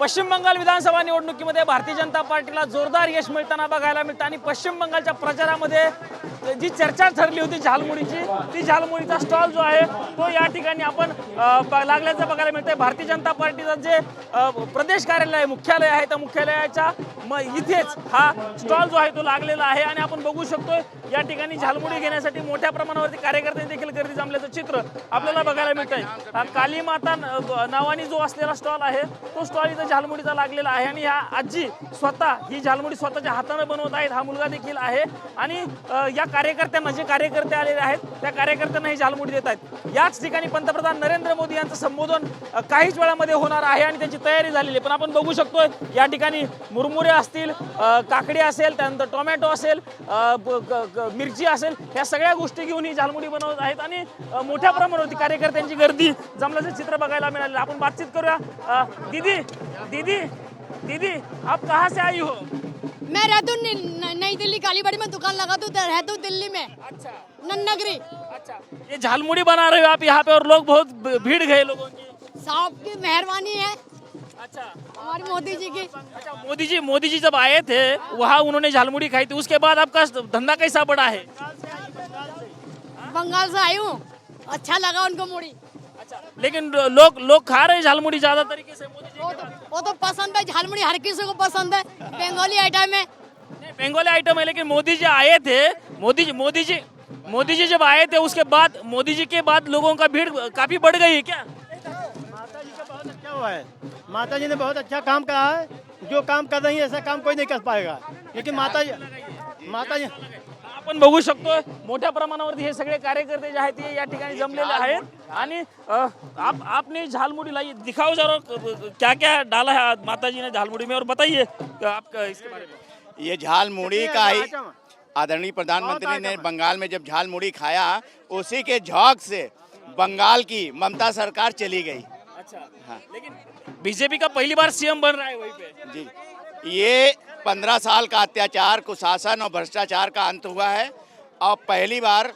पश्चिम बंगाल विधानसभा निवडणुकीमध्ये भारतीय जनता पार्टीला जोरदार यश मिळताना बघायला मिळतं आणि पश्चिम बंगालच्या प्रचारामध्ये जी चर्चा ठरली होती झालमुडीची, ती झालमुडीचा स्टॉल जो आहे तो या ठिकाणी आपण लागल्याचं बघायला मिळतंय। भारतीय जनता पार्टीचं जे प्रदेश कार्यालय मुख्यालय आहे त्या मुख्यालयाच्या इथेच हा स्टॉल जो आहे तो लागलेला आहे आणि आपण बघू शकतोय या ठिकाणी झालमुडी घेण्यासाठी मोठ्या प्रमाणावरती कार्यकर्ते देखील गर्दी जमल्याचं चित्र आपल्याला बघायला मिळतंय। काली माता नावाने जो असलेला स्टॉल आहे तो स्टॉल इथं झालमुडीचा लागलेला आहे आणि ह्या आजी स्वतः ही झालमुडी स्वतःच्या हाताने बनवत आहेत। हा मुलगा देखील आहे आणि या कार्यकर्त्यांना जे कार्यकर्ते आलेले आहेत त्या कार्यकर्त्यांना ही झालमुडी देत आहेत। याच ठिकाणी पंतप्रधान नरेंद्र मोदी यांचं संबोधन काहीच वेळामध्ये होणार आहे आणि त्याची तयारी झालेली आहे। पण आपण बघू शकतोय या ठिकाणी मुरमुरे असतील, काकडी असेल, त्यानंतर टोमॅटो असेल, मिरची असेल, ह्या सगळ्या गोष्टी घेऊन ही झालमुडी बनवत आहेत आणि मोठ्या प्रमाणावरती कार्यकर्त्यांची गर्दी जमल्याचं चित्र बघायला मिळालं। आपण बातचीत करूया। दीदी दीदी दीदी आप कहाँ से आई हो? मैं रहती हूँ नई दिल्ली, कालीबाड़ी में दुकान लगाती हूँ, रहती हूँ दिल्ली में। अच्छा नन्नगरी। अच्छा, ये झालमुड़ी बना रहे हो आप यहाँ पे और लोग बहुत भीड़ गए लोगों की। साहब की मेहरबानी है, अच्छा हमारी मोदी जी की। अच्छा, मोदी जी जब आए थे वहाँ उन्होंने झालमुड़ी खाई थी, उसके बाद आपका धंधा कैसा बढ़ा है? बंगाल से आई हूँ, अच्छा लगा उनको मुड़ी। अच्छा, लेकिन लोग खा रहे हैं झालमुड़ी ज्यादा तरीके से मोदी जी के बाद। वो तो पसंद है, झालमुड़ी हर किसी को पसंद है, बंगाली आइटम है। नहीं, बंगाली आइटम है, लेकिन मोदी जी आए थे, मोदी जी जब आए थे उसके बाद मोदी जी के बाद लोगों का भीड़ काफी बढ़ गई है क्या? माता जी का बहुत अच्छा हुआ है। माता जी ने बहुत अच्छा काम करा है। जो काम कर रही है ऐसा काम कोई नहीं कर पाएगा, क्योंकि माता जी आपण बघू शकतो मोठ्या प्रमाणावरती हे सगळे कार्यकर्ते जे आहेत ते या ठिकाणी जमलेले आहेत आणि आपने झालमुड़ी लाई, दिखाओ जरा क्या क्या डाला है माता जी ने झालमुड़ी में और बताइए आपका इसके बारे में। ये झालमुड़ी का ही आदरणीय प्रधानमंत्री ने बंगाल में जब झालमुड़ी खाया उसी के झोंक से बंगाल की ममता सरकार चली गई। अच्छा हाँ, लेकिन बीजेपी का पहली बार सीएम बन रहा है वहीं पे। जी, ये 15 साल का अत्याचार, कुशासन और भ्रष्टाचार का अंत हुआ है और पहली बार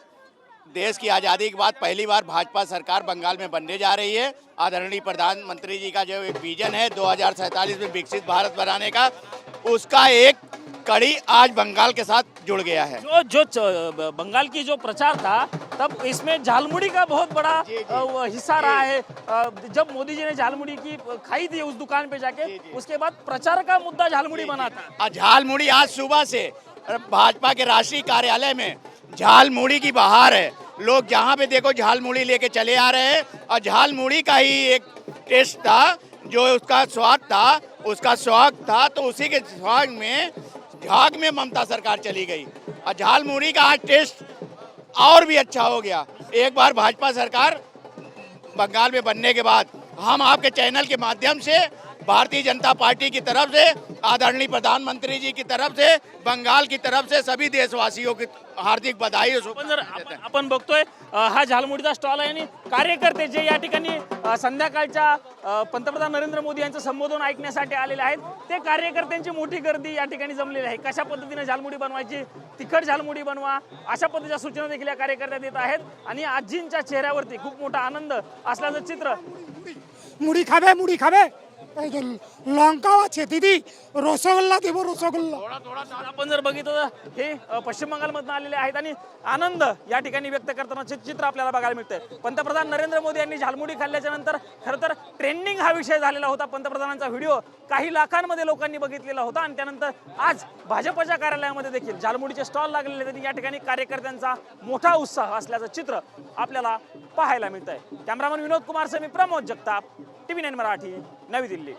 देश की आज़ादी के बाद पहली बार भाजपा सरकार बंगाल में बनने जा रही है। आदरणीय प्रधानमंत्री जी का जो एक विजन है 2047 में विकसित भारत बनाने का, उसका एक कड़ी आज बंगाल के साथ जुड़ गया है। जो बंगाल की जो प्रचार था तब इसमें झालमुड़ी का बहुत बड़ा हिस्सा रहा है। जब मोदी जी ने झालमुड़ी की खाई थी उस दुकान पे जाके, उसके बाद प्रचार का मुद्दा झालमुड़ी बना था। झालमुड़ी आज सुबह से भाजपा के राष्ट्रीय कार्यालय में झालमुड़ी की बहार है। लोग जहाँ पे देखो झालमुड़ी लेके चले आ रहे हैं और झालमुड़ी का ही एक टेस्ट था, जो उसका स्वाद था, उसका स्वाद था, तो उसी के स्वाद में झाग में ममता सरकार चली गई और झालमुड़ी का आज टेस्ट और भी अच्छा हो गया। एक बार भाजपा सरकार बंगाल में बनने के बाद हम आपके चैनल के माध्यम से भारतीय जनता पार्टी की तरफ से, आदरणीय प्रधानमंत्री जी की तरफ से, बंगाल की तरफ से सभी देशवासियों की हार्दिक बधाई। आपण बघतोय हा झालमुडीचा स्टॉल आहे आणि कार्यकर्ते जे या ठिकाणी संध्याकाळच्या पंतप्रधान नरेंद्र मोदी यांचं संबोधन ऐकण्यासाठी आलेले आहेत ते कार्यकर्त्यांची मोठी गर्दी या ठिकाणी जमलेली आहे। कशा पद्धतीने झालमुडी बनवायची, तिखट झालमुडी बनवा, अशा पद्धतीच्या सूचना देखील या कार्यकर्त्या देत आहेत आणि आजींच्या चेहऱ्यावरती खूप मोठा आनंद असल्याचं चित्र। মুড়ি খাবে এই যে লঙ্কাও আছে দিদি, রসগোল্লা দেব রসগোল্লা। आपण जर बघितलं हे पश्चिम बंगालमधून आलेले आहेत आणि आनंद या ठिकाणी व्यक्त करताना चित्र आपल्याला बघायला मिळतंय। पंतप्रधान नरेंद्र मोदी यांनी झालमुडी खाल्ल्याच्या नंतर खरं तर ट्रेंडिंग हा विषय झालेला होता। पंतप्रधानांचा व्हिडिओ काही लाखांमध्ये लोकांनी बघितलेला होता आणि त्यानंतर आज भाजपच्या कार्यालयामध्ये देखील झालमुडीचे स्टॉल लागलेले आहेत। या ठिकाणी कार्यकर्त्यांचा मोठा उत्साह असल्याचं चित्र आपल्याला पाहायला मिळतंय। कॅमेरामन विनोद कुमार सह मी प्रमोद जगताप, TV9 मराठी, नवी दिल्ली।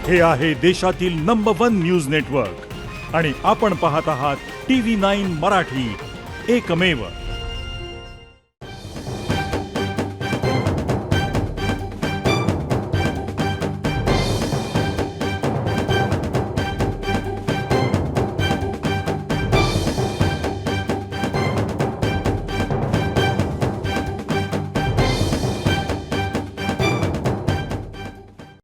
हे आहे देशातील नंबर 1 न्यूज नेटवर्क आणि आपण पाहत आहात TV9 मराठी, एकमेव।